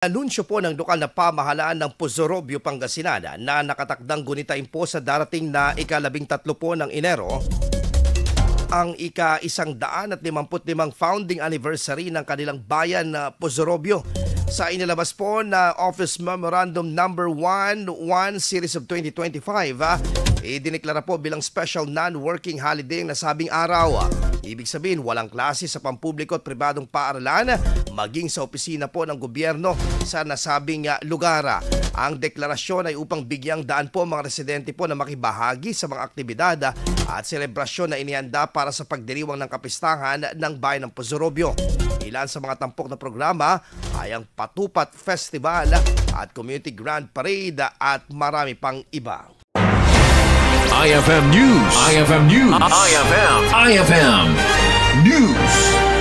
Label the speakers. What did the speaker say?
Speaker 1: Anunsyo po ng lokal na pamahalaan ng Pozorobio, Pangasinan na nakatakdang gunitain po sa darating na ika-13 po ng Enero ang ika-155 founding anniversary ng kanilang bayan na Pozorobio. Sa inilabas po na Office Memorandum Number 1 Series of 2025, idineklara po bilang special non-working holiday ang nasabing araw. Ibig sabihin, walang klase sa pampubliko at pribadong paaralan, maging sa opisina po ng gobyerno sa nasabing lugar. Ang deklarasyon ay upang bigyang daan po mga residente po na makibahagi sa mga aktibidad at selebrasyon na inihanda para sa pagdiriwang ng kapistahan ng bayan ng Pozorobio. Ilan sa mga tampok na programa ay ang Patupat Festival at Community Grand Parade at marami pang iba.
Speaker 2: IFM News. IFM News. IFM News.